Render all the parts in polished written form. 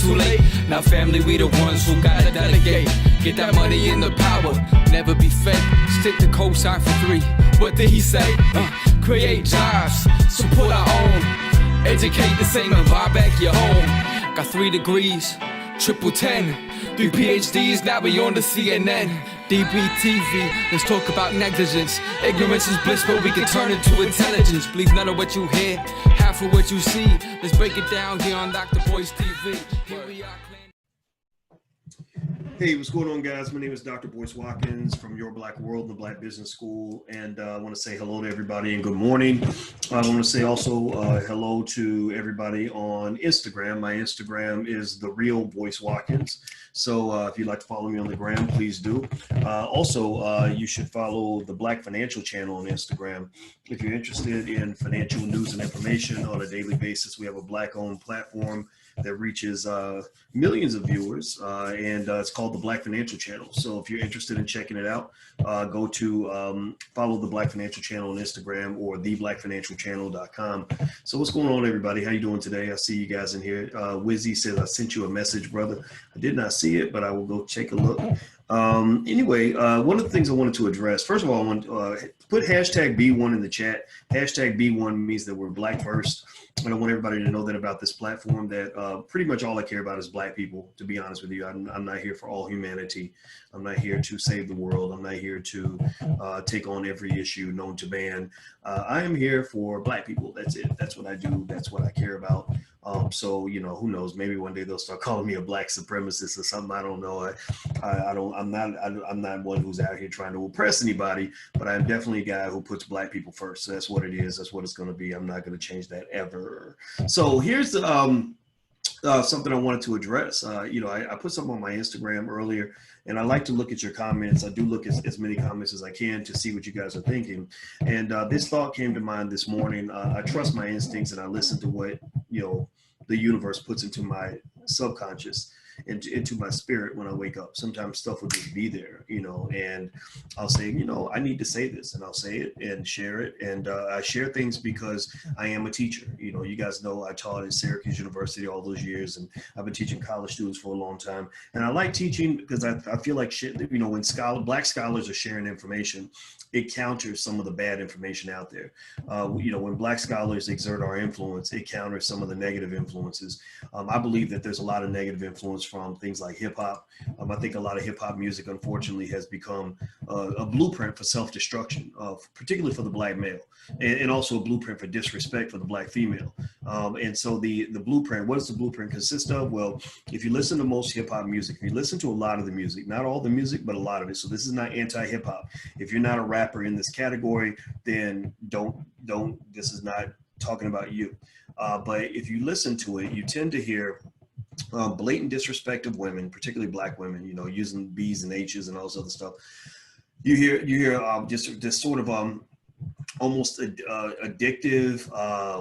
too late. Now family, we the ones who gotta delegate. Get that money in the power, never be fake. Stick to cosign for 3. What did he say? Create jobs, support our own. Educate the same and buy back your home. Got 3 degrees, triple 10. 3 PhDs, now we on the CNN. DBTV, let's talk about negligence. Ignorance is bliss, but we can turn it to intelligence. Believe none of what you hear, half of what you see. Let's break it down here on Dr. Boyce TV. Here we are. Hey, what's going on, guys? My name is Dr. Boyce Watkins from Your Black World, the Black Business School, and I want to say hello to everybody and good morning. I want to say also hello to everybody on Instagram. My Instagram is The Real Boyce Watkins, so if you'd like to follow me on the gram, please do. Also, you should follow the Black Financial Channel on Instagram. If you're interested in financial news and information on a daily basis, we have a Black-owned platform that reaches millions of viewers, and it's called the Black Financial Channel. So if you're interested in checking it out, go to follow the Black Financial Channel on Instagram or theblackfinancialchannel.com. So what's going on, everybody? How you doing today? I see you guys in here. Wizzy says, I sent you a message, brother. I did not see it, but I will go take a look. Anyway, one of the things I wanted to address, first of all, I want to put hashtag B1 in the chat. Hashtag B1 means that we're Black first. And I want everybody to know that about this platform, that pretty much all I care about is Black people, to be honest with you. I'm not here for all humanity. I'm not here to save the world. I'm not here to take on every issue known to man. I am here for Black people. That's it. That's what I do. That's what I care about. So, you know, who knows, maybe one day they'll start calling me a Black supremacist or something. I don't know. I'm not one who's out here trying to oppress anybody, but I'm definitely a guy who puts Black people first. So that's what it is. That's what it's going to be. I'm not going to change that ever. So here's something I wanted to address. I put something on my Instagram earlier, and I like to look at your comments. I do look at as many comments as I can to see what you guys are thinking. And this thought came to mind this morning. I trust my instincts, and I listen to what, the universe puts into my subconscious, into my spirit when I wake up. Sometimes stuff will just be there, and I'll say, I need to say this, and I'll say it and share it. And I share things because I am a teacher. You guys know I taught at Syracuse University all those years, and I've been teaching college students for a long time. And I like teaching because I feel like when Black scholars are sharing information, it counters some of the bad information out there. When Black scholars exert our influence, it counters some of the negative influences. I believe that there's a lot of negative influence from things like hip hop. I think a lot of hip hop music, unfortunately, has become a blueprint for self-destruction, particularly for the Black male, and also a blueprint for disrespect for the Black female. And so the blueprint, what does the blueprint consist of? Well, if you listen to most hip hop music, if you listen to a lot of the music, not all the music, but a lot of it. So this is not anti-hip hop. If you're not a rapper in this category, then this is not talking about you. But if you listen to it, you tend to hear blatant disrespect of women, particularly Black women, using B's and H's and all this other stuff. You hear just this sort of almost addictive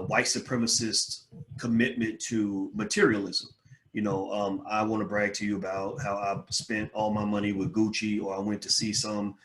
white supremacist commitment to materialism. I want to brag to you about how I spent all my money with Gucci, or I went to see some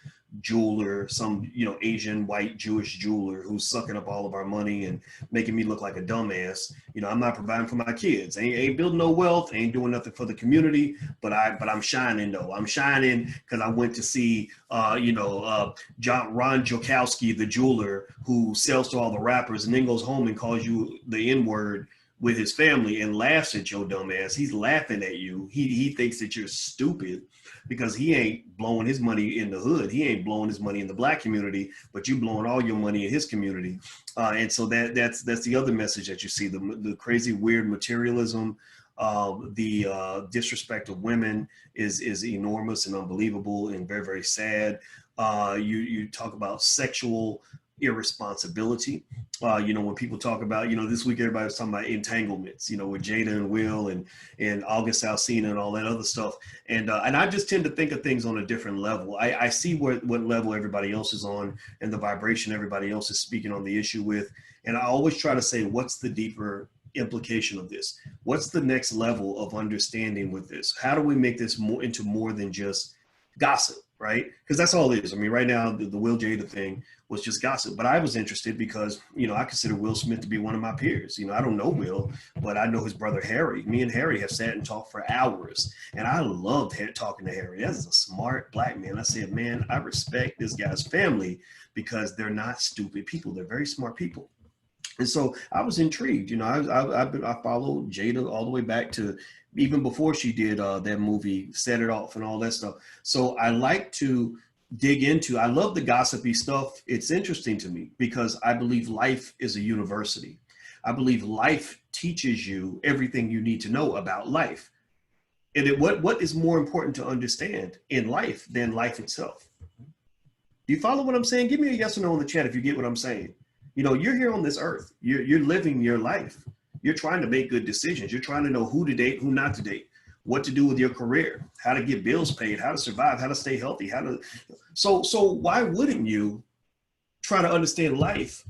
jeweler, some Asian white Jewish jeweler who's sucking up all of our money and making me look like a dumbass. I'm not providing for my kids. Ain't building no wealth, ain't doing nothing for the community, but I'm shining though. I'm shining because I went to see Ron Jokowski, the jeweler who sells to all the rappers, and then goes home and calls you the N-word with his family and laughs at your dumb ass. He's laughing at you. He thinks that you're stupid because he ain't blowing his money in the hood. He ain't blowing his money in the Black community, but you blowing all your money in his community. And so that's the other message that you see, the crazy, weird materialism. The disrespect of women is enormous and unbelievable and very, very sad. You talk about sexual irresponsibility. When people talk about, this week everybody was talking about entanglements, with Jada and Will and August Alsina and all that other stuff. And I just tend to think of things on a different level. I see what level everybody else is on and the vibration everybody else is speaking on the issue with. And I always try to say, what's the deeper implication of this? What's the next level of understanding with this? How do we make this into more than just gossip? right? Because that's all it is. I mean, right now, the Will Jada thing was just gossip. But I was interested because, I consider Will Smith to be one of my peers. I don't know Will, but I know his brother Harry. Me and Harry have sat and talked for hours. And I loved talking to Harry. That's a smart black man. I said, man, I respect this guy's family because they're not stupid people. They're very smart people. And so I was intrigued. I followed Jada all the way back to even before she did that movie, Set It Off and all that stuff. So I like to dig into, I love the gossipy stuff. It's interesting to me because I believe life is a university. I believe life teaches you everything you need to know about life. And what is more important to understand in life than life itself? Do you follow what I'm saying? Give me a yes or no in the chat if you get what I'm saying. You're here on this earth. You're living your life. You're trying to make good decisions. You're trying to know who to date, who not to date, what to do with your career, how to get bills paid, how to survive, how to stay healthy, so why wouldn't you try to understand life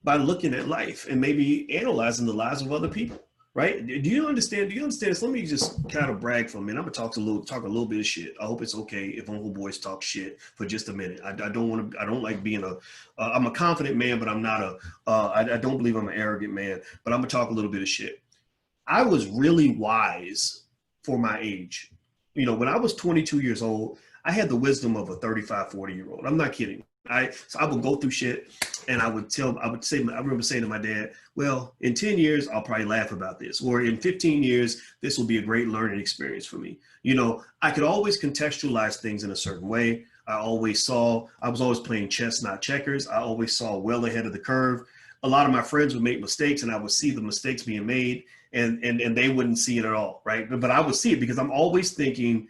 by looking at life and maybe analyzing the lives of other people? Right? Do you understand this? Let me just kind of brag for a minute. I'm gonna talk a little bit of shit. I hope it's okay if Uncle Boys talk shit for just a minute. I don't like being I'm a confident man, but I'm not I don't believe I'm an arrogant man, but I'm gonna talk a little bit of shit. I was really wise for my age. When I was 22 years old, I had the wisdom of a 35, 40-year-old. I'm not kidding. So I would go through shit and I remember saying to my dad, well, in 10 years, I'll probably laugh about this. Or in 15 years, this will be a great learning experience for me. I could always contextualize things in a certain way. I was always playing chess, not checkers. I always saw well ahead of the curve. A lot of my friends would make mistakes and I would see the mistakes being made and they wouldn't see it at all, right? But I would see it because I'm always thinking,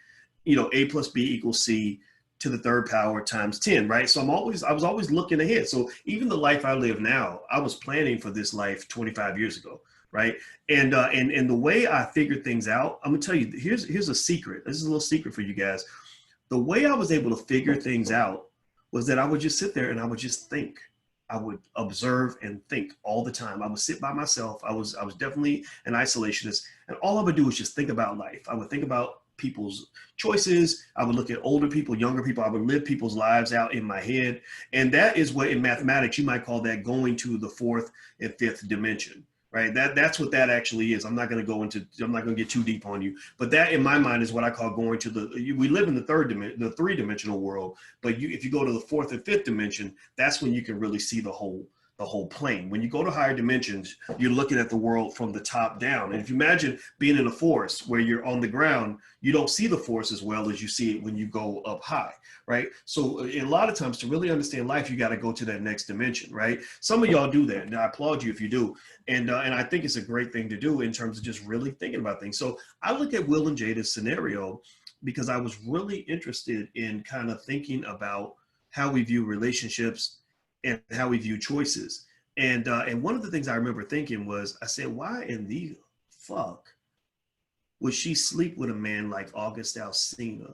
A plus B equals C to the third power times 10, right? So I was always looking ahead. So even the life I live now, I was planning for this life 25 years ago, right? And the way I figured things out, I'm gonna tell you, here's a secret. This is a little secret for you guys. The way I was able to figure things out was that I would just sit there and I would just think. I would observe and think all the time. I would sit by myself. I was definitely an isolationist, and all I would do was just think about life. I would think about people's choices. I would look at older people, younger people. I would live people's lives out in my head. And that is what in mathematics, you might call that going to the fourth and fifth dimension, right? That's what that actually is. I'm not going to get too deep on you, but that in my mind is what I call going to we live in the three-dimensional world, but if you go to the fourth and fifth dimension, that's when you can really see the whole plane. When you go to higher dimensions, you're looking at the world from the top down. And if you imagine being in a forest where you're on the ground, you don't see the forest as well as you see it when you go up high, right? So a lot of times to really understand life, you got to go to that next dimension, right? Some of y'all do that, and I applaud you if you do. And I think it's a great thing to do in terms of just really thinking about things. So I look at Will and Jada's scenario because I was really interested in kind of thinking about how we view relationships and how we view choices. And one of the things I remember thinking was, I said, why in the fuck would she sleep with a man like August Alsina?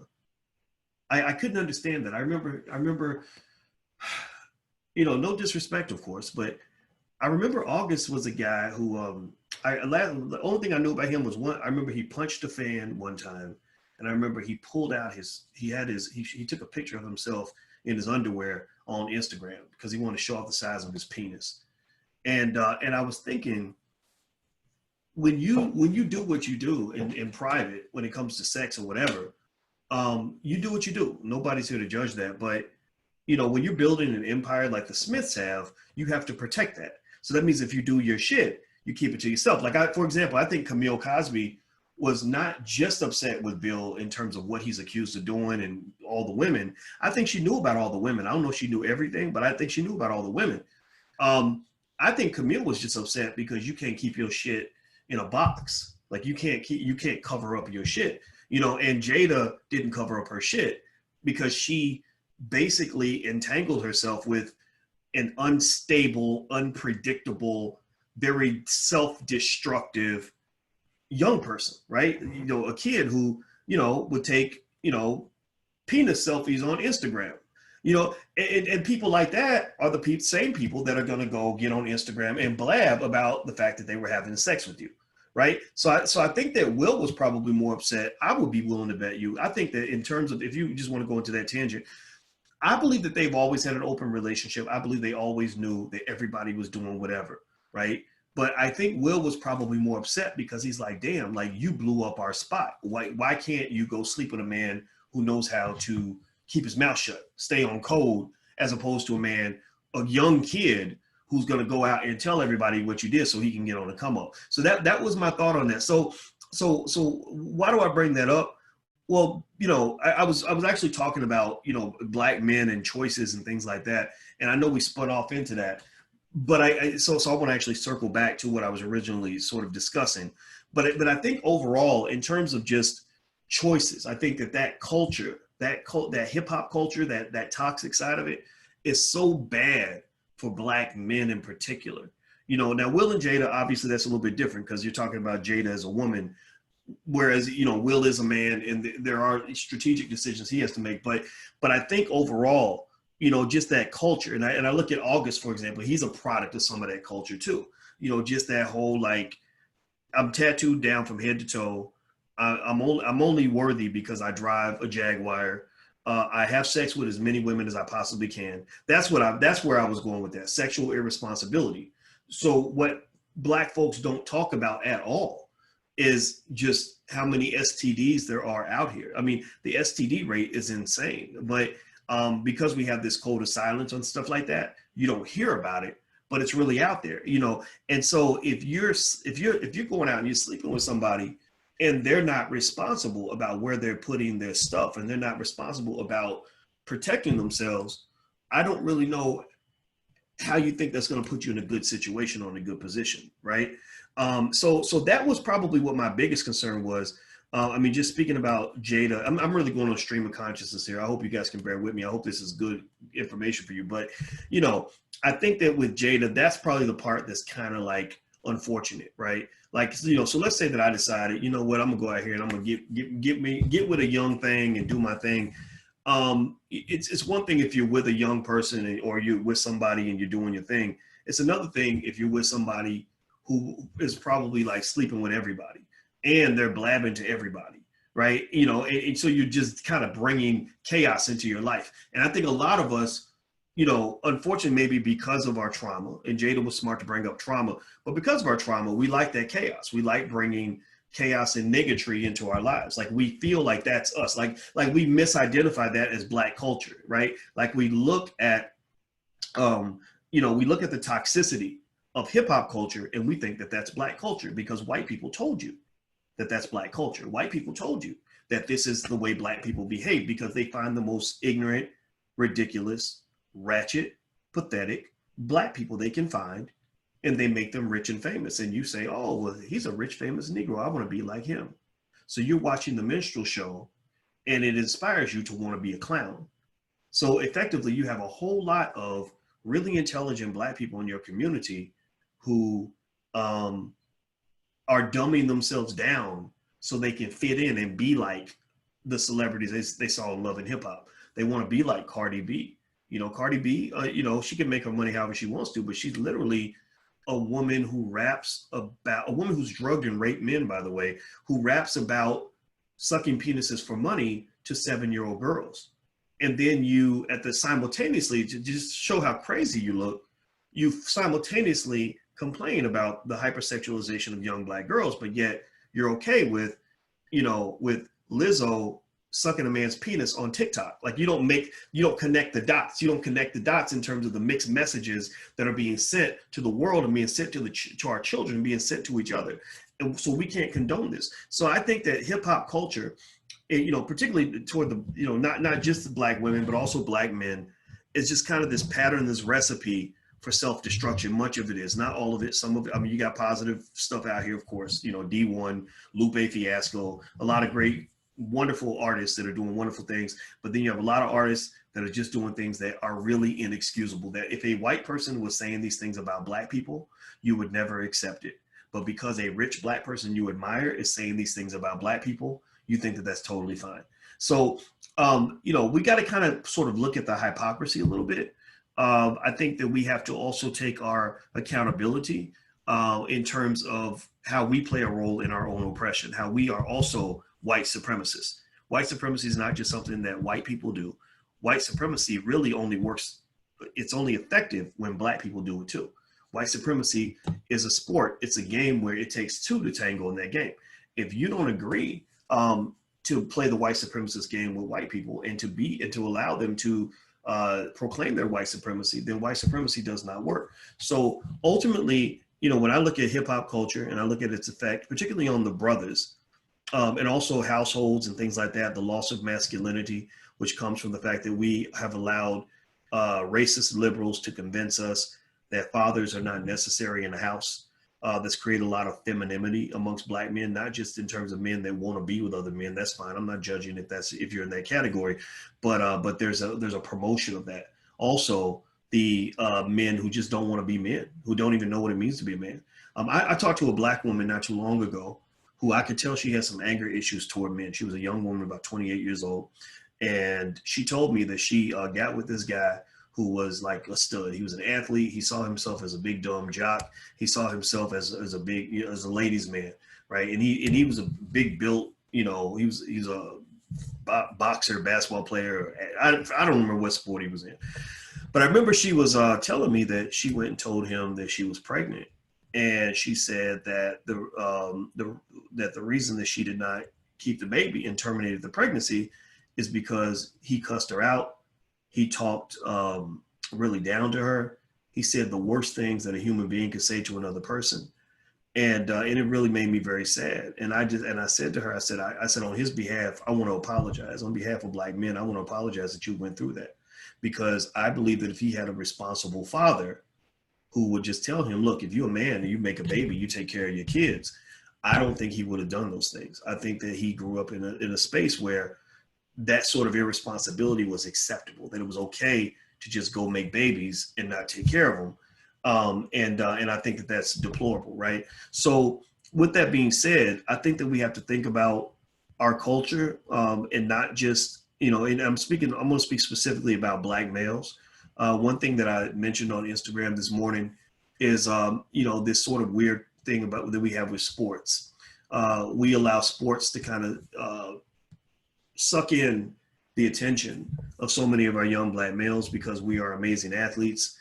I couldn't understand that. I remember, no disrespect, of course, but I remember August was a guy who, the only thing I knew about him was I remember he punched a fan one time, and I remember he pulled out he took a picture of himself in his underwear on Instagram because he wanted to show off the size of his penis. And I was thinking, when you do what you do in private, when it comes to sex or whatever, you do what you do. Nobody's here to judge that. But, when you're building an empire like the Smiths have, you have to protect that. So that means if you do your shit, you keep it to yourself. Like for example, I think Camille Cosby was not just upset with Bill in terms of what he's accused of doing and all the women. I think she knew about all the women. I don't know if she knew everything, but I think she knew about all the women. I think Camille was just upset because you can't keep your shit in a box. Like you can't cover up your shit, and Jada didn't cover up her shit because she basically entangled herself with an unstable, unpredictable, very self-destructive young person, right? A kid who, would take, penis selfies on Instagram, and people like that are the same people that are going to go get on Instagram and blab about the fact that they were having sex with you, right? So I think that Will was probably more upset. I would be willing to bet you. I think that in terms of, if you just want to go into that tangent, I believe that they've always had an open relationship. I believe they always knew that everybody was doing whatever, right? But I think Will was probably more upset because he's like, damn, like you blew up our spot. Why can't you go sleep with a man who knows how to keep his mouth shut, stay on code, as opposed to a young kid who's going to go out and tell everybody what you did so he can get on the come up. So that was my thought on that. So why do I bring that up? Well, I was actually talking about, black men and choices and things like that. And I know we spun off into that, but so I want to actually circle back to what I was originally sort of discussing. But I think overall, in terms of just choices, I think that culture, that hip hop culture, that toxic side of it is so bad for black men in particular. Now Will and Jada, obviously that's a little bit different because you're talking about Jada as a woman, whereas Will is a man and there are strategic decisions he has to make. But I think overall, just that culture, and I look at August, for example, he's a product of some of that culture too. Just that whole, like, I'm tattooed down from head to toe. I'm only worthy because I drive a Jaguar. I have sex with as many women as I possibly can. That's where I was going with that, sexual irresponsibility. So what black folks don't talk about at all is just how many STDs there are out here. I mean, the STD rate is insane, but because we have this code of silence on stuff like that, you don't hear about it, but it's really out there, And so if you're going out and you're sleeping with somebody and they're not responsible about where they're putting their stuff and they're not responsible about protecting themselves, I don't really know how you think that's going to put you in a good situation or in a good position, right? So that was probably what my biggest concern was. Just speaking about Jada, I'm really going on a stream of consciousness here. I hope you guys can bear with me. I hope this is good information for you. But, I think that with Jada, that's probably the part that's kind of like unfortunate, right? Like, so let's say that I decided, you know what, I'm gonna go out here and I'm gonna get with a young thing and do my thing. It's one thing if you're with a young person or you're with somebody and you're doing your thing. It's another thing if you're with somebody who is probably like sleeping with everybody and they're blabbing to everybody, right? And so you're just kind of bringing chaos into your life. And I think a lot of us, unfortunately, maybe because of our trauma, and Jada was smart to bring up trauma, but because of our trauma, we like that chaos. We like bringing chaos and negatory into our lives. Like we feel like that's us. Like we misidentify that as black culture, right? Like we look at, we look at the toxicity of hip hop culture and we think that that's black culture because white people told you that that's black culture. White people told you that this is the way black people behave because they find the most ignorant, ridiculous, ratchet, pathetic black people they can find, and they make them rich and famous. And you say, oh, well, he's a rich, famous Negro. I want to be like him. So you're watching the minstrel show and it inspires you to want to be a clown. So effectively, you have a whole lot of really intelligent black people in your community who are dumbing themselves down so they can fit in and be like the celebrities they saw in Love and Hip Hop. They want to be like Cardi B. Cardi B, she can make her money however she wants to, but she's literally a woman who raps about, a woman who's drugged and raped men, by the way, who raps about sucking penises for money to 7-year-old girls. And then you, simultaneously, to just show how crazy you look, you simultaneously complain about the hypersexualization of young black girls, but yet you're okay with Lizzo sucking a man's penis on TikTok. Like you don't connect the dots. You don't connect the dots in terms of the mixed messages that are being sent to the world and being sent to our children, being sent to each other. And so we can't condone this. So I think that hip hop culture, particularly toward the, not just the black women, but also black men, is just kind of this pattern, this recipe for self-destruction. Much of it is, not all of it. Some of it, you got positive stuff out here, of course, D1, Lupe Fiasco, a lot of great, wonderful artists that are doing wonderful things. But then you have a lot of artists that are just doing things that are really inexcusable, that if a white person was saying these things about black people, you would never accept it. But because a rich black person you admire is saying these things about black people, you think that that's totally fine. So, we got to kind of sort of look at the hypocrisy a little bit. I think that we have to also take our accountability in terms of how we play a role in our own oppression, how we are also white supremacists. White supremacy is not just something that white people do. White supremacy really only works, it's only effective when black people do it too. White supremacy is a sport. It's a game where it takes two to tango in that game. If you don't agree to play the white supremacist game with white people and to allow them to proclaim their white supremacy, then white supremacy does not work. So ultimately, when I look at hip hop culture and I look at its effect, particularly on the brothers, and also households and things like that, the loss of masculinity, which comes from the fact that we have allowed racist liberals to convince us that fathers are not necessary in the house. That's created a lot of femininity amongst black men, not just in terms of men that want to be with other men. That's fine. I'm not judging if you're in that category, but there's a promotion of that. Also, the men who just don't want to be men, who don't even know what it means to be a man. I talked to a black woman not too long ago who I could tell she had some anger issues toward men. She was a young woman, about 28 years old. And she told me that she got with this guy who was like a stud. He was an athlete. He saw himself as a big dumb jock. He saw himself as a big, as a ladies' man, right? And he was a big built, he was a boxer, basketball player. I don't remember what sport he was in, but I remember she was telling me that she went and told him that she was pregnant, and she said that the reason that she did not keep the baby and terminated the pregnancy is because he cussed her out. He talked really down to her. He said the worst things that a human being could say to another person. And it really made me very sad. And I said to her, I said, on his behalf, I want to apologize. On behalf of black men, I want to apologize that you went through that. Because I believe that if he had a responsible father who would just tell him, look, if you're a man and you make a baby, you take care of your kids, I don't think he would have done those things. I think that he grew up in a space where that sort of irresponsibility was acceptable, that it was okay to just go make babies and not take care of them. And I think that that's deplorable, right? So with that being said, I think that we have to think about our culture and not just, and I'm going to speak specifically about black males. One thing that I mentioned on Instagram this morning is, this sort of weird thing that we have with sports. We allow sports to kind of suck in the attention of so many of our young black males because we are amazing athletes.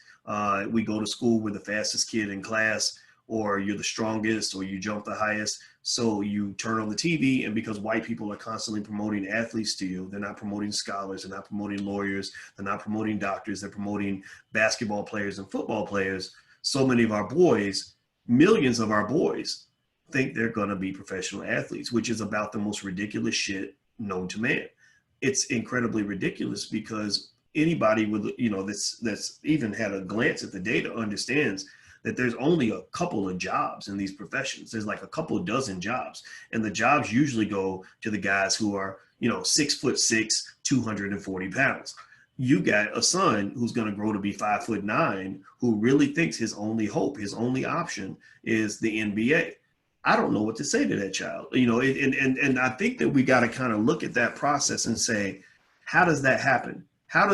We go to school, we're the fastest kid in class, or you're the strongest, or you jump the highest. So you turn on the TV, and because white people are constantly promoting athletes to you, they're not promoting scholars, they're not promoting lawyers, they're not promoting doctors, they're promoting basketball players and football players. So many of our boys, millions of our boys, think they're going to be professional athletes, which is about the most ridiculous shit known to man. It's incredibly ridiculous because anybody with, that's even had a glance at the data understands that there's only a couple of jobs in these professions. There's like a couple dozen jobs, and the jobs usually go to the guys who are, 6'6", 240 pounds. You got a son who's going to grow to be 5'9", who really thinks his only hope, his only option is the NBA. I don't know what to say to that child, and I think that we got to kind of look at that process and say, how does that happen? How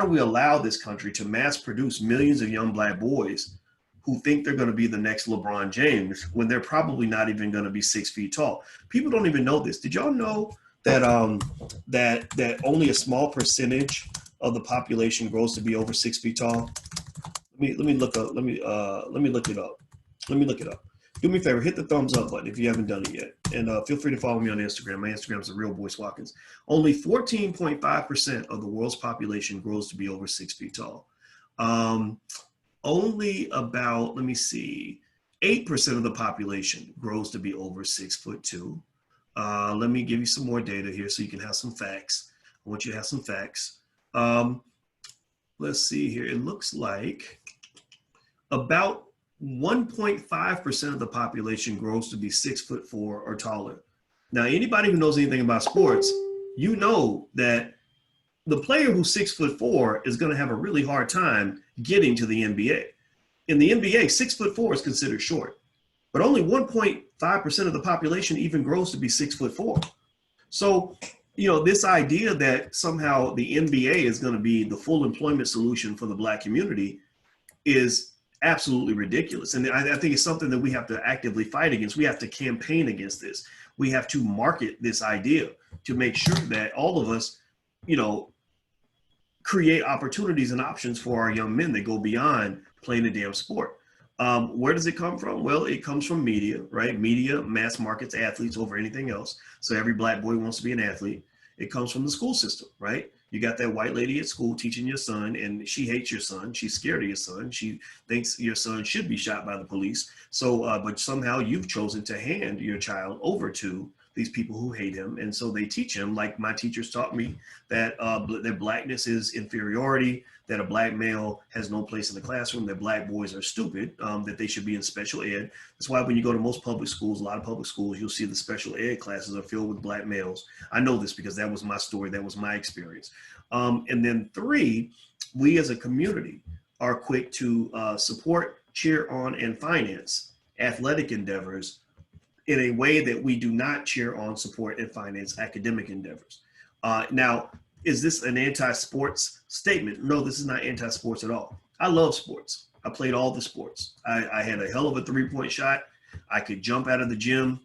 do we allow this country to mass produce millions of young black boys who think they're going to be the next LeBron James when they're probably not even going to be 6 feet tall? People don't even know this. Did y'all know that that only a small percentage of the population grows to be over 6 feet tall? Let me look it up. Do me a favor, hit the thumbs up button if you haven't done it yet. And feel free to follow me on Instagram. My Instagram is @RealBoyceWatkins. Only 14.5% of the world's population grows to be over 6 feet tall. Only about, 8% of the population grows to be over 6'2". Let me give you some more data here so you can have some facts. I want you to have some facts. Let's see here. It looks like about 1.5% of the population grows to be 6'4" or taller. Now, anybody who knows anything about sports, you know that the player who's 6'4" is going to have a really hard time getting to the NBA. In the NBA, 6'4" is considered short, but only 1.5% of the population even grows to be 6'4". So, this idea that somehow the NBA is going to be the full employment solution for the black community is absolutely ridiculous. And I think it's something that we have to actively fight against. We have to campaign against this. We have to market this idea to make sure that all of us, you know, create opportunities and options for our young men that go beyond playing a damn sport. Where does it come from? Well, it comes from media, right? Media mass markets athletes over anything else. So every black boy wants to be an athlete. It comes from the school system, right? You got that white lady at school teaching your son, and she hates your son. She's scared of your son. She thinks your son should be shot by the police. So, but somehow you've chosen to hand your child over to these people who hate him. And so they teach him, like my teachers taught me, that that blackness is inferiority, that a black male has no place in the classroom, that black boys are stupid, that they should be in special ed. That's why when you go to most public schools, a lot of public schools, you'll see the special ed classes are filled with black males. I know this because that was my story. That was my experience. And then 3, we as a community are quick to support, cheer on, and finance athletic endeavors in a way that we do not cheer on, support, and finance academic endeavors. Now, is this an anti-sports statement? No, this is not anti-sports at all. I love sports. I played all the sports. I had a hell of a 3-point shot. I could jump out of the gym.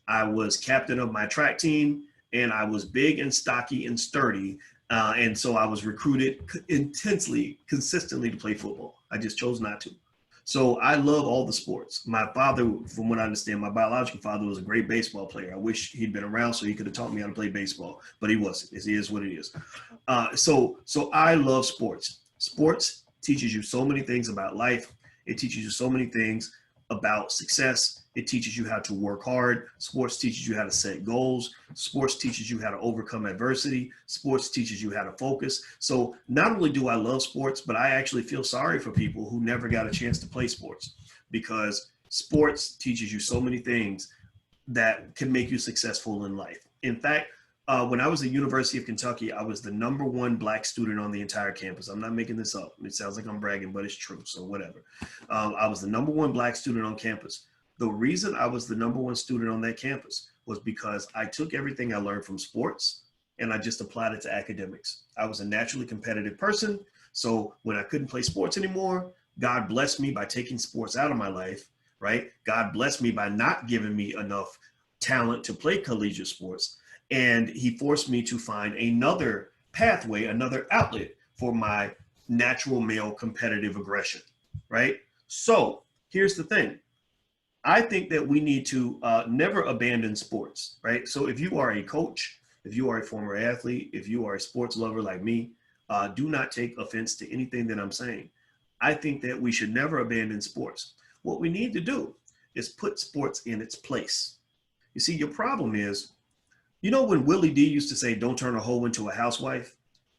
I was captain of my track team, and I was big and stocky and sturdy. And so I was recruited intensely, consistently to play football. I just chose not to. So I love all the sports. My father, from what I understand, my biological father was a great baseball player. I wish he'd been around so he could have taught me how to play baseball, but he wasn't. It is what it is. So I love sports. Sports teaches you so many things about life. It teaches you so many things about success. It teaches you how to work hard. Sports teaches you how to set goals. Sports teaches you how to overcome adversity. Sports teaches you how to focus. So not only do I love sports, but I actually feel sorry for people who never got a chance to play sports, because sports teaches you so many things that can make you successful in life. In fact, when I was at University of Kentucky, I was the #1 black student on the entire campus. I'm not making this up. It sounds like I'm bragging, but it's true. So whatever. I was the #1 black student on campus. The reason I was the #1 student on that campus was because I took everything I learned from sports and I just applied it to academics. I was a naturally competitive person. So when I couldn't play sports anymore, God blessed me by taking sports out of my life, right? God blessed me by not giving me enough talent to play collegiate sports. And he forced me to find another pathway, another outlet for my natural male competitive aggression, right? So here's the thing. I think that we need to never abandon sports, right? So if you are a coach, if you are a former athlete, if you are a sports lover like me, do not take offense to anything that I'm saying. I think that we should never abandon sports. What we need to do is put sports in its place. You see, your problem is, you know, when Willie D used to say, "Don't turn a hoe into a housewife,"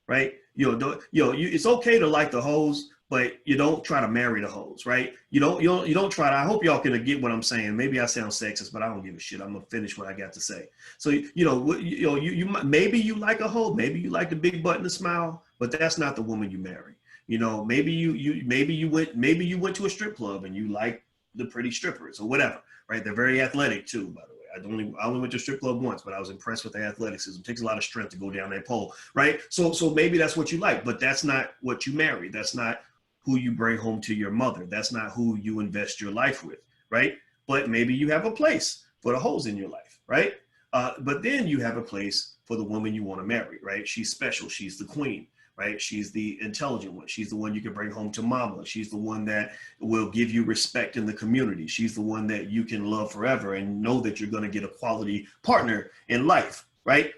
right? It's okay to like the hoes, but you don't try to marry the hoes, right? You don't try to. I hope y'all can get what I'm saying. Maybe I sound sexist, but I don't give a shit. I'm gonna finish what I got to say. So maybe you like a hoe, maybe you like the big butt and the smile, but that's not the woman you marry. You know, maybe you went to a strip club and you like the pretty strippers or whatever, right? They're very athletic too, by the way. I only went to a strip club once, but I was impressed with their athleticism. It takes a lot of strength to go down that pole, right? So maybe that's what you like, but that's not what you marry. That's not who you bring home to your mother. That's not who you invest your life with, right? But maybe you have a place for the hoes in your life, right? But then you have a place for the woman you want to marry, right? She's special. She's the queen, right? She's the intelligent one. She's the one you can bring home to mama. She's the one that will give you respect in the community. She's the one that you can love forever and know that you're going to get a quality partner in life, right?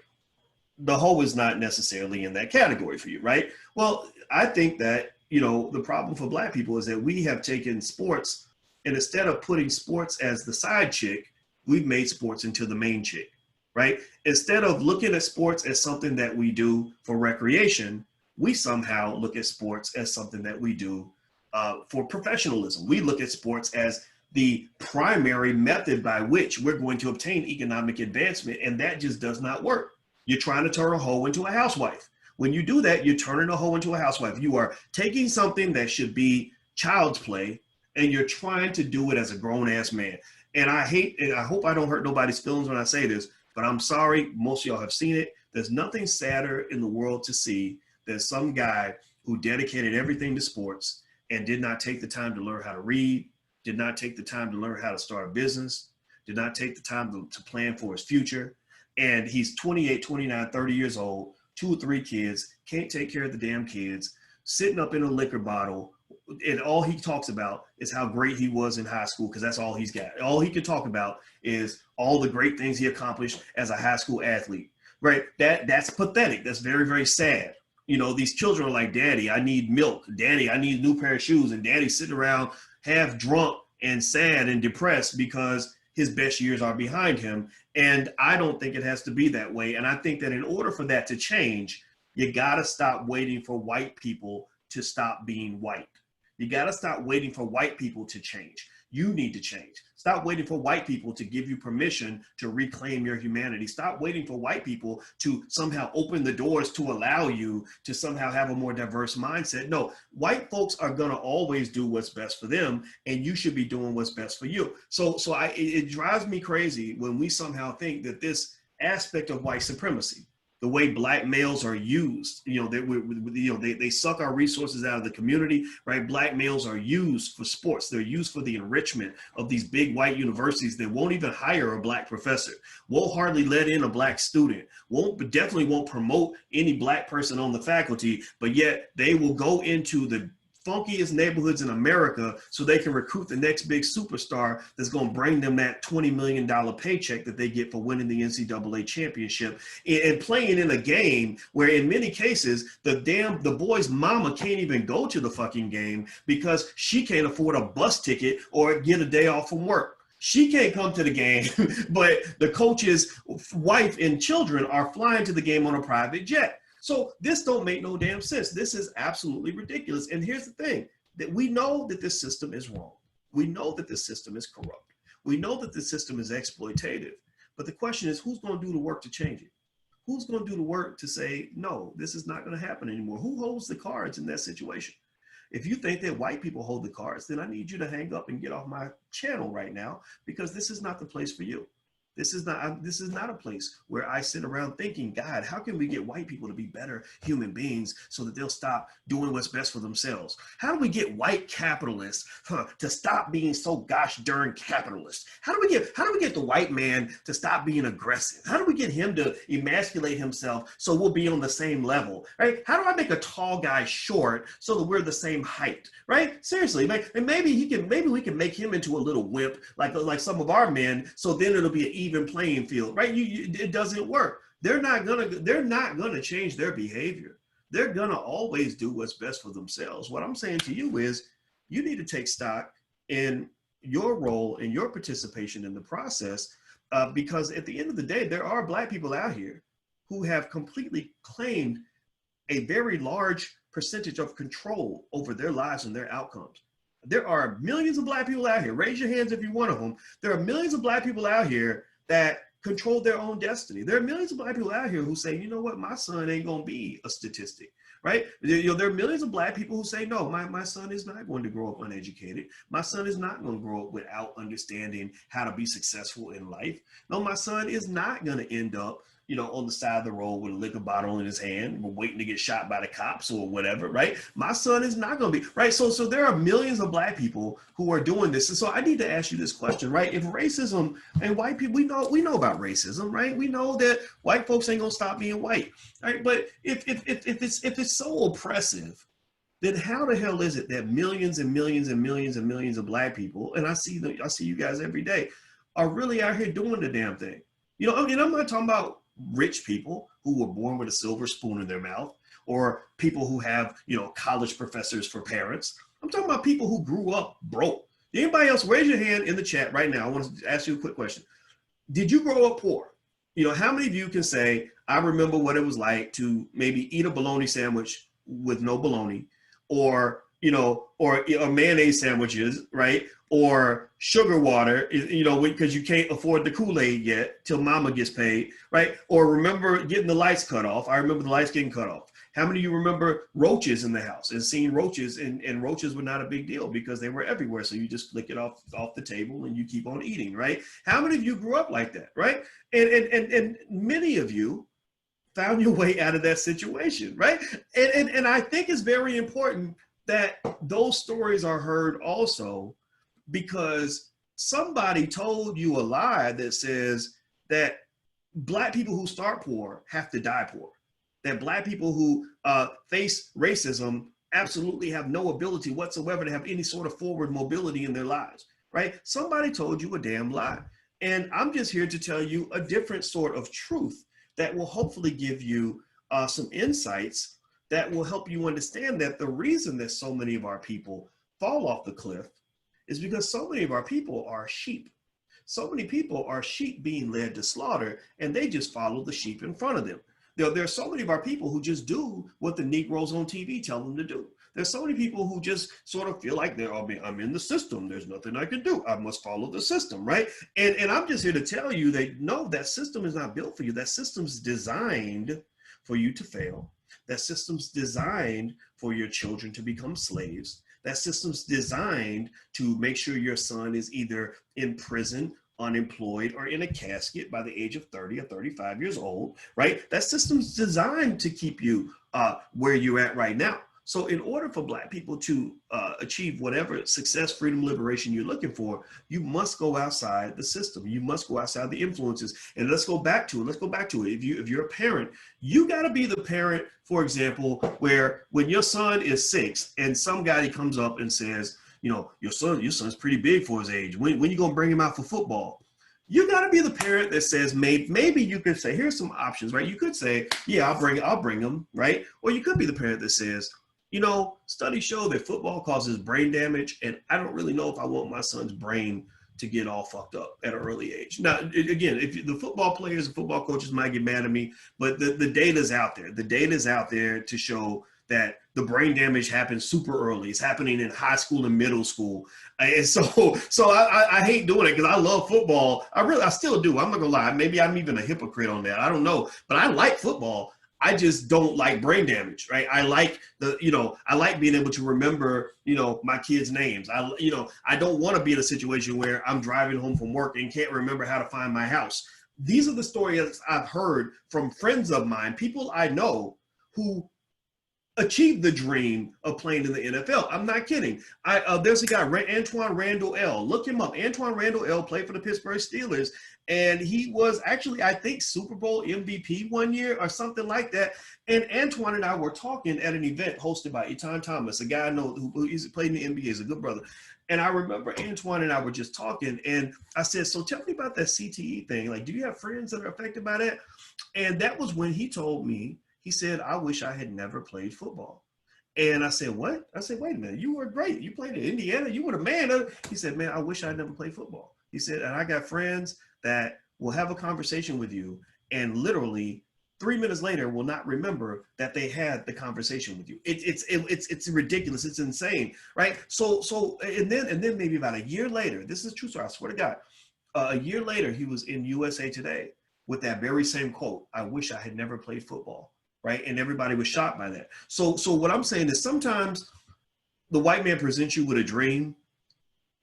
The hoe is not necessarily in that category for you, right? Well, I think that, the problem for black people is that we have taken sports, and instead of putting sports as the side chick, we've made sports into the main chick, right? Instead of looking at sports as something that we do for recreation, we somehow look at sports as something that we do for professionalism. We look at sports as the primary method by which we're going to obtain economic advancement, and that just does not work. You're trying to turn a hoe into a housewife. When you do that, you're turning a hoe into a housewife. You are taking something that should be child's play, and you're trying to do it as a grown-ass man. And I hope I don't hurt nobody's feelings when I say this, but I'm sorry, most of y'all have seen it. There's nothing sadder in the world to see than some guy who dedicated everything to sports, and did not take the time to learn how to read, did not take the time to learn how to start a business, did not take the time to plan for his future. And he's 28, 29, 30 years old, 2 or 3 kids, can't take care of the damn kids, sitting up in a liquor bottle. And all he talks about is how great he was in high school, because that's all he's got. All he can talk about is all the great things he accomplished as a high school athlete, right? That's pathetic. That's very, very sad. You know, these children are like, Daddy, I need milk. Daddy, I need a new pair of shoes. And Daddy's sitting around half drunk and sad and depressed because his best years are behind him. And I don't think it has to be that way. And I think that in order for that to change, you got to stop waiting for white people to stop being white. You got to stop waiting for white people to change. You need to change. Stop waiting for white people to give you permission to reclaim your humanity. Stop waiting for white people to somehow open the doors to allow you to somehow have a more diverse mindset. No, white folks are going to always do what's best for them, and you should be doing what's best for you. So it drives me crazy when we somehow think that this aspect of white supremacy, the way black males are used, they suck our resources out of the community, right? Black males are used for sports. They're used for the enrichment of these big white universities that won't even hire a black professor, won't hardly let in a black student, definitely won't promote any black person on the faculty, but yet they will go into the funkiest neighborhoods in America so they can recruit the next big superstar that's going to bring them that $20 million paycheck that they get for winning the NCAA championship and playing in a game where in many cases the boy's mama can't even go to the fucking game because she can't afford a bus ticket or get a day off from work. She can't come to the game, but the coach's wife and children are flying to the game on a private jet. So this don't make no damn sense. This is absolutely ridiculous. And here's the thing, that we know that this system is wrong. We know that this system is corrupt. We know that the system is exploitative. But the question is, who's going to do the work to change it? Who's going to do the work to say, no, this is not going to happen anymore? Who holds the cards in that situation? If you think that white people hold the cards, then I need you to hang up and get off my channel right now, because this is not the place for you. This is not a place where I sit around thinking, God, how can we get white people to be better human beings so that they'll stop doing what's best for themselves? How do we get white capitalists to stop being so gosh darn capitalist? How do we get the white man to stop being aggressive? How do we get him to emasculate himself so we'll be on the same level, right? How do I make a tall guy short so that we're the same height, right? Seriously, and maybe we can make him into a little wimp like some of our men, so then it'll be an even playing field, right? It doesn't work. They're not gonna change their behavior. They're gonna always do what's best for themselves. What I'm saying to you is, you need to take stock in your role and your participation in the process, because at the end of the day, there are black people out here who have completely claimed a very large percentage of control over their lives and their outcomes. There are millions of black people out here. Raise your hands if you're one of them. There are millions of black people out here that control their own destiny. There are millions of black people out here who say, you know what, my son ain't gonna be a statistic, right? There are millions of black people who say, no, my son is not going to grow up uneducated. My son is not going to grow up without understanding how to be successful in life. No, my son is not gonna end up on the side of the road with a liquor bottle in his hand, waiting to get shot by the cops or whatever, right? My son is not going to be, right? So there are millions of black people who are doing this. And so I need to ask you this question, right? If racism and white people, we know about racism, right? We know that white folks ain't going to stop being white, right? But if it's so oppressive, then how the hell is it that millions and millions and millions and millions of black people, and I see you guys every day, are really out here doing the damn thing? I'm not talking about rich people who were born with a silver spoon in their mouth, or people who have, college professors for parents. I'm talking about people who grew up broke. Anybody else, raise your hand in the chat right now. I want to ask you a quick question. Did you grow up poor? How many of you can say, I remember what it was like to maybe eat a bologna sandwich with no bologna, or mayonnaise sandwiches, right? Or sugar water, because you can't afford the Kool-Aid yet till mama gets paid, right? Or remember getting the lights cut off. I remember the lights getting cut off. How many of you remember roaches in the house and seeing roaches, and roaches were not a big deal because they were everywhere. So you just flick it off the table and you keep on eating, right? How many of you grew up like that, right? And many of you found your way out of that situation, right? And I think it's very important that those stories are heard also because somebody told you a lie that says that Black people who start poor have to die poor, that Black people who face racism absolutely have no ability whatsoever to have any sort of forward mobility in their lives, right? Somebody told you a damn lie. And I'm just here to tell you a different sort of truth that will hopefully give you some insights that will help you understand that the reason that so many of our people fall off the cliff is because so many of our people are sheep. So many people are sheep being led to slaughter, and they just follow the sheep in front of them. There are so many of our people who just do what the Negroes on TV tell them to do. There's so many people who just sort of feel like I'm in the system. There's nothing I can do. I must follow the system, right? And I'm just here to tell you that no, that system is not built for you. That system's designed for you to fail. That system's designed for your children to become slaves. That system's designed to make sure your son is either in prison, unemployed, or in a casket by the age of 30 or 35 years old, right? That system's designed to keep you where you're at right now. So in order for Black people to achieve whatever success, freedom, liberation you're looking for, you must go outside the system. You must go outside the influences. And let's go back to it. If you're a parent, you got to be the parent, for example, where when your son is 6 and some guy comes up and says, you know, your son's pretty big for his age. When you gonna bring him out for football? You got to be the parent that says, maybe you could say, here's some options, right? You could say, yeah, I'll bring him, right? Or you could be the parent that says, you know, studies show that football causes brain damage, and I don't really know if I want my son's brain to get all fucked up at an early age. Now, again, if the football players and football coaches might get mad at me, but the data's out there. The data's out there to show that the brain damage happens super early. It's happening in high school and middle school. And so I hate doing it because I love football. I still do. I'm not gonna lie. Maybe I'm even a hypocrite on that. I don't know, but I like football. I just don't like brain damage, right? I like I like being able to remember, my kids' names. I don't want to be in a situation where I'm driving home from work and can't remember how to find my house. These are the stories I've heard from friends of mine, people I know who achieved the dream of playing in the NFL. I'm not kidding. There's a guy, Antoine Randall L. Look him up. Antoine Randall L. played for the Pittsburgh Steelers, and he was actually, I think, Super Bowl MVP one year or something like that. And Antoine and I were talking at an event hosted by Etan Thomas, a guy I know who played in the NBA, is a good brother. And I remember Antoine and I were just talking, and I said, so tell me about that CTE thing. Like, do you have friends that are affected by that? And that was when he told me, he said, I wish I had never played football. And I said, what? I said, wait a minute, you were great. You played in Indiana. You were the man. He said, man, I wish I had never played football. He said, and I got friends that will have a conversation with you and literally 3 minutes later will not remember that they had the conversation with you. It's ridiculous. It's insane, right? So and then maybe about a year later, this is true story, I swear to God, a year later, he was in USA Today with that very same quote, I wish I had never played football. Right? And everybody was shocked by that. So what I'm saying is sometimes the white man presents you with a dream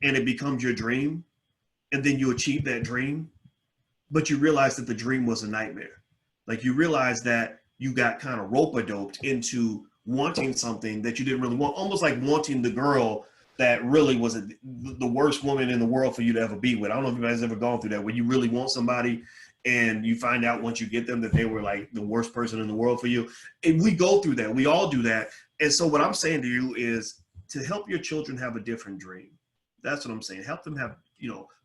and it becomes your dream, and then you achieve that dream, but you realize that the dream was a nightmare. Like you realize that you got kind of rope-a-doped into wanting something that you didn't really want, almost like wanting the girl that really was the worst woman in the world for you to ever be with. I don't know if anybody's ever gone through that, where you really want somebody and you find out once you get them that they were like the worst person in the world for you. And we go through that. We all do that. And so what I'm saying to you is to help your children have a different dream. That's what I'm saying. Help them have,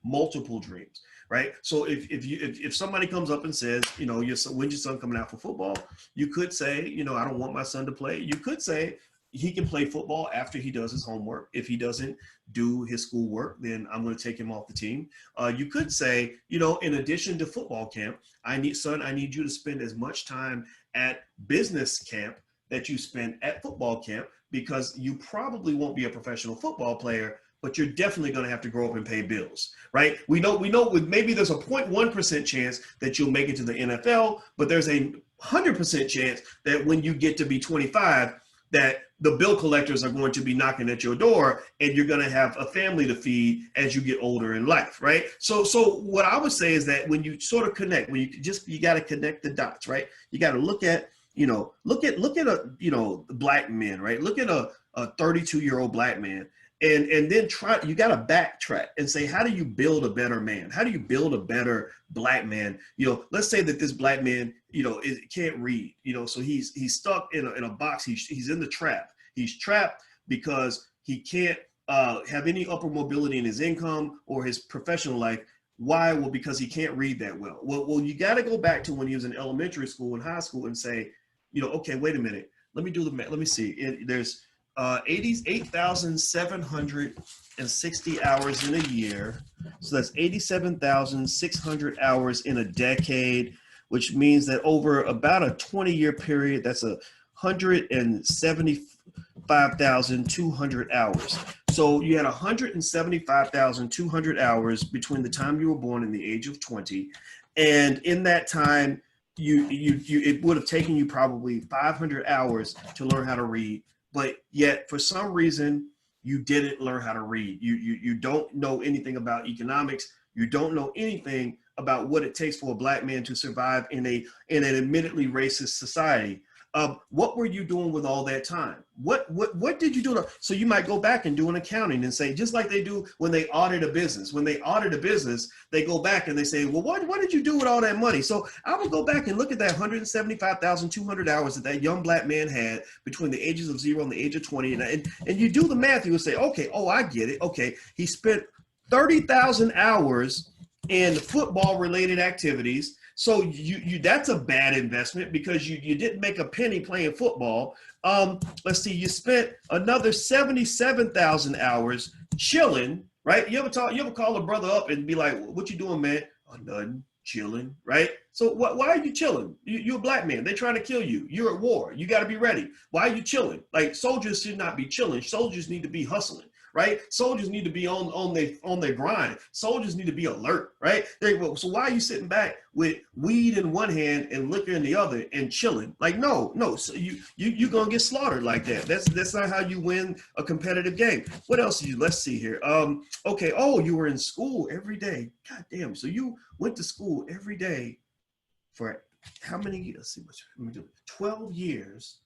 multiple dreams, right? So if somebody comes up and says, when's your son coming out for football? You could say, I don't want my son to play. You could say, he can play football after he does his homework. If he doesn't do his schoolwork, then I'm going to take him off the team. You could say, in addition to football camp, I need you to spend as much time at business camp that you spend at football camp, because you probably won't be a professional football player, but you're definitely going to have to grow up and pay bills, right? We know with maybe there's a 0.1% chance that you'll make it to the NFL, but there's a 100% chance that when you get to be 25, that the bill collectors are going to be knocking at your door, and you're going to have a family to feed as you get older in life, right? So what I would say is that when you sort of connect, you got to connect the dots, right? You got to look at, look at black men, right? Look at a a 32-year-old black man, and then you got to backtrack and say, how do you build a better man? How do you build a better black man? Let's say that this black man, can't read, so he's stuck in a box. He's in the trap. He's trapped because he can't have any upward mobility in his income or his professional life. Why? Well, because he can't read that well. Well, you got to go back to when he was in elementary school and high school and say, okay, wait a minute. Let me do the math. Let me see. There's 8,760 hours in a year. So that's 87,600 hours in a decade, which means that over about a 20-year period, that's 175,200 hours. So you had 175,200 hours between the time you were born and the age of 20. And in that time, it would have taken you probably 500 hours to learn how to read. But yet, for some reason, you didn't learn how to read. You don't know anything about economics. You don't know anything about what it takes for a black man to survive in an admittedly racist society. What were you doing with all that time? What did you do? So you might go back and do an accounting and say, just like they do when they audit a business. When they audit a business, they go back and they say, well, what did you do with all that money? So I would go back and look at that 175,200 hours that young black man had between the ages of 0 and the age of 20. And you do the math, you would say, okay, I get it. Okay, he spent 30,000 hours in football related activities. So you that's a bad investment because you didn't make a penny playing football. Let's see, you spent another 77,000 hours chilling, right? You ever call a brother up and be like, what you doing, man? Oh, nothing, chilling, right? So why are you chilling? You're a black man. They're trying to kill you. You're at war. You got to be ready. Why are you chilling? Like, soldiers should not be chilling. Soldiers need to be hustling. Right? Soldiers need to be on their grind. Soldiers need to be alert, right? So why are you sitting back with weed in one hand and liquor in the other and chilling? Like, no. So you're gonna get slaughtered like that. That's not how you win a competitive game. What else did you? Let's see here. Okay. Oh, you were in school every day. God damn. So you went to school every day for how many years? Let's see, 12 years,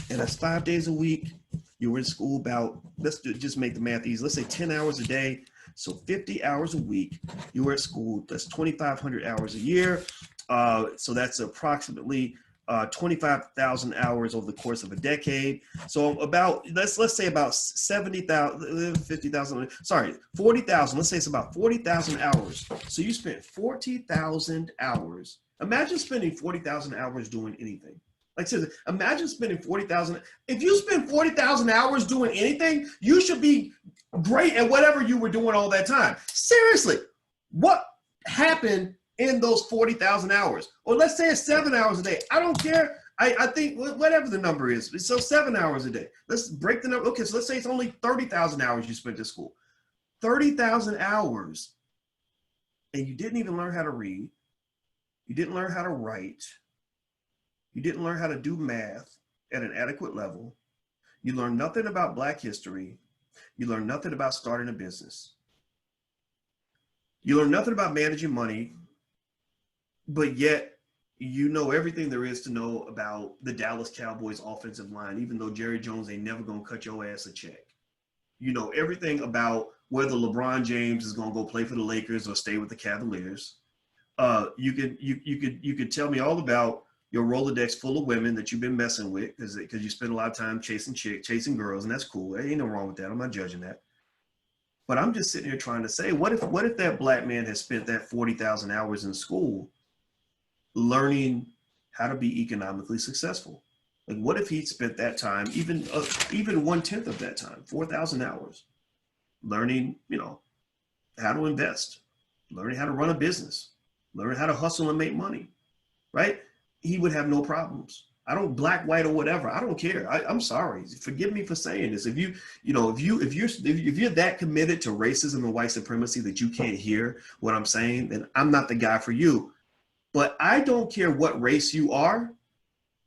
and that's 5 days a week. You were in school about, just make the math easy. Let's say 10 hours a day. So 50 hours a week. You were at school. That's 2,500 hours a year. So that's approximately 25,000 hours over the course of a decade. So about, let's say about 70,000, 50,000, sorry, 40,000. Let's say it's about 40,000 hours. So you spent 40,000 hours. Imagine spending 40,000 hours doing anything. Like, seriously, imagine spending 40,000. If you spend 40,000 hours doing anything, you should be great at whatever you were doing all that time. Seriously, what happened in those 40,000 hours? Or let's say it's 7 hours a day. I don't care. I think whatever the number is. So 7 hours a day. Let's break the number. Okay, so let's say it's only 30,000 hours you spent at school. 30,000 hours, and you didn't even learn how to read. You didn't learn how to write. You didn't learn how to do math at an adequate level. You learned nothing about Black history. You learned nothing about starting a business. You learned nothing about managing money, but yet you know everything there is to know about the Dallas Cowboys offensive line, even though Jerry Jones ain't never gonna cut your ass a check. You know everything about whether LeBron James is gonna go play for the Lakers or stay with the Cavaliers. You could tell me all about your Rolodex full of women that you've been messing with because you spend a lot of time chasing girls, and that's cool. There ain't no wrong with that. I'm not judging that. But I'm just sitting here trying to say, what if that black man has spent that 40,000 hours in school learning how to be economically successful? Like, what if he'd spent that time, even 1/10 of that time, 4,000 hours, learning, how to invest, learning how to run a business, learning how to hustle and make money, right? He would have no problems. I don't black, white, or whatever. I don't care. I'm sorry. Forgive me for saying this. If you're that committed to racism and white supremacy that you can't hear what I'm saying, then I'm not the guy for you. But I don't care what race you are.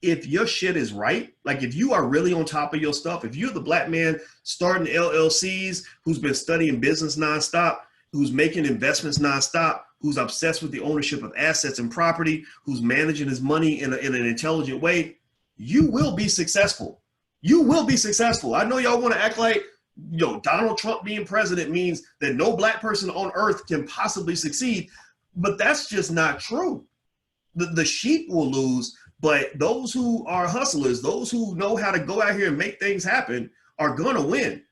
If your shit is right, like if you are really on top of your stuff, if you're the black man starting LLCs, who's been studying business nonstop, who's making investments nonstop, who's obsessed with the ownership of assets and property, who's managing his money in an intelligent way, you will be successful. You will be successful. I know y'all want to act like, Donald Trump being president means that no black person on earth can possibly succeed, but that's just not true. The sheep will lose, but those who are hustlers, those who know how to go out here and make things happen are going to win.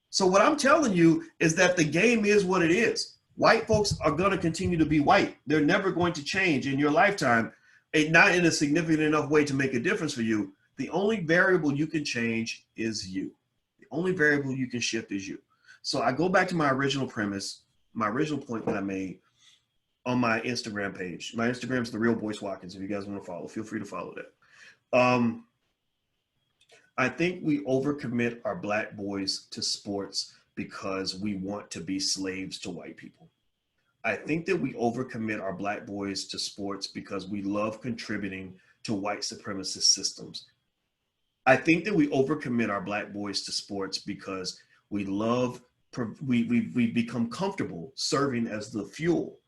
So what I'm telling you is that the game is what it is. White folks are going to continue to be white. They're never going to change in your lifetime, not in a significant enough way to make a difference for you. The only variable you can change is you. The only variable you can shift is you. So I go back to my original premise, my original point that I made on my Instagram page. My Instagram is The Real Boyce Watkins. If you guys want to follow, feel free to follow that. I think we overcommit our black boys to sports because we want to be slaves to white people. I think that we overcommit our black boys to sports because we love contributing to white supremacist systems. I think that we overcommit our black boys to sports because we become comfortable serving as the fuel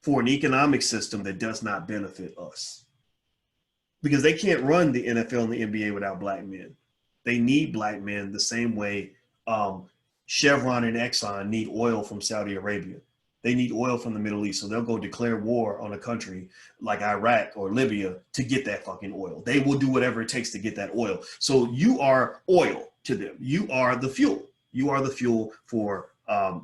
for an economic system that does not benefit us. Because they can't run the NFL and the NBA without black men. They need black men the same way Chevron and Exxon need oil from Saudi Arabia. They need oil from the Middle East, so they'll go declare war on a country like Iraq or Libya to get that fucking oil. They will do whatever it takes to get that oil. So you are oil to them. You are the fuel. You are the fuel for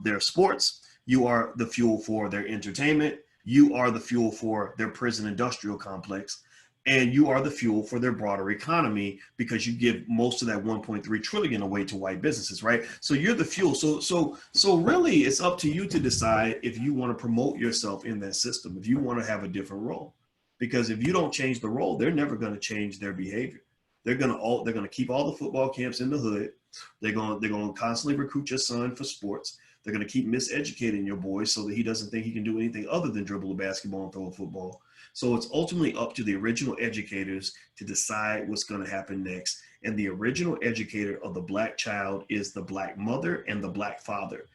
their sports. You are the fuel for their entertainment. You are the fuel for their prison industrial complex. And you are the fuel for their broader economy because you give most of that 1.3 trillion away to white businesses, right? So you're the fuel. So really it's up to you to decide if you want to promote yourself in that system, if you want to have a different role. Because if you don't change the role, they're never going to change their behavior. They're going to keep all the football camps in the hood. They're going to constantly recruit your son for sports. They're going to keep miseducating your boy so that he doesn't think he can do anything other than dribble a basketball and throw a football. So it's ultimately up to the original educators to decide what's going to happen next. And the original educator of the black child is the black mother and the black father.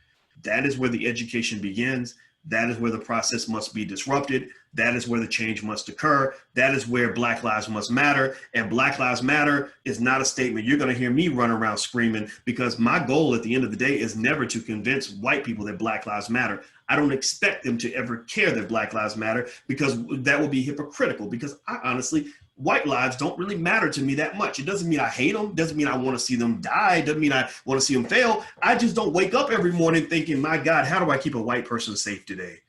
That is where the education begins. That is where the process must be disrupted. That is where the change must occur. That is where Black Lives must matter. And Black Lives Matter is not a statement you're going to hear me run around screaming, because my goal at the end of the day is never to convince white people that Black Lives matter. I don't expect them to ever care that Black Lives matter, because that would be hypocritical, because I honestly, white lives don't really matter to me that much. It doesn't mean I hate them. Doesn't mean I want to see them die. It doesn't mean I want to see them fail. I just don't wake up every morning thinking, my God, how do I keep a white person safe today?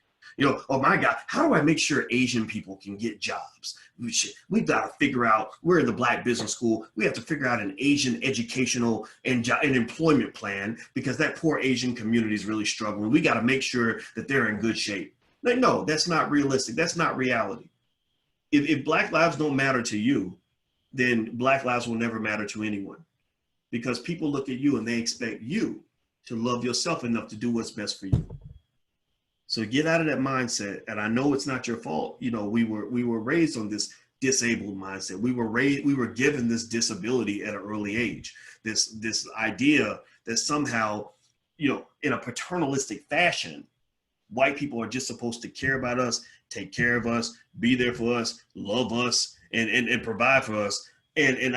Oh my God, how do I make sure Asian people can get jobs? We've got to figure out, we're in the Black Business School, we have to figure out an Asian educational and employment plan, because that poor Asian community is really struggling. We got to make sure that they're in good shape. No, that's not realistic. That's not reality. If Black lives don't matter to you, then Black lives will never matter to anyone, because people look at you and they expect you to love yourself enough to do what's best for you. So get out of that mindset. And I know it's not your fault. We were raised on this disabled mindset. We were given this disability at an early age, this idea that somehow, in a paternalistic fashion, white people are just supposed to care about us, take care of us, be there for us, love us, and provide for us. And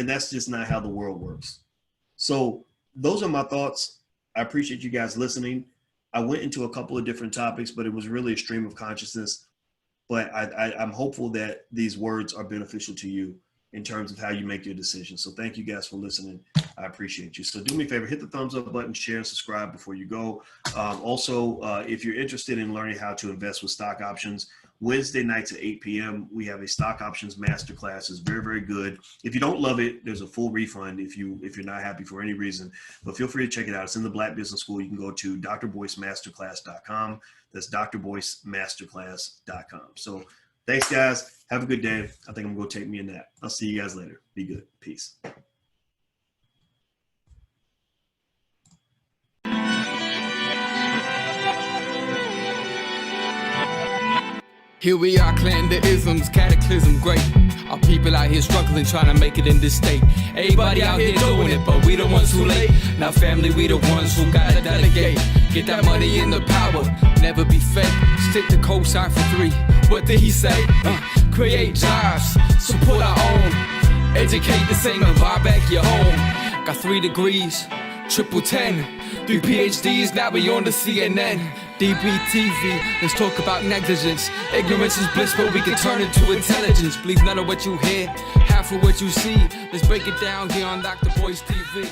that's just not how the world works. So those are my thoughts. I appreciate you guys listening. I went into a couple of different topics, but it was really a stream of consciousness. But I'm hopeful that these words are beneficial to you in terms of how you make your decisions. So thank you guys for listening. I appreciate you. So do me a favor, hit the thumbs up button, share, and subscribe before you go. Also, if you're interested in learning how to invest with stock options, Wednesday nights at 8 p.m., we have a stock options masterclass. It's very, very good. If you don't love it, there's a full refund if you're not happy for any reason. But feel free to check it out. It's in the Black Business School. You can go to drboycemasterclass.com. That's drboycemasterclass.com. So thanks, guys. Have a good day. I think I'm going to take me a nap. I'll see you guys later. Be good. Peace. Here we are, clan the isms, cataclysm, great. Our people out here struggling, trying to make it in this state. Everybody out here doing it, but we the ones who late. Now family, we the ones who gotta delegate. Get that money in the power, never be fake. Stick to cosign for 3. What did he say? Create jobs, support our own. Educate the same and buy back your home. Got 3 degrees, triple 10, 3 PhDs, now we on the CNN. DBTV, let's talk about negligence. Ignorance is bliss, but we can turn it to intelligence. Believe none of what you hear, half of what you see. Let's break it down here on Dr. Boyce TV.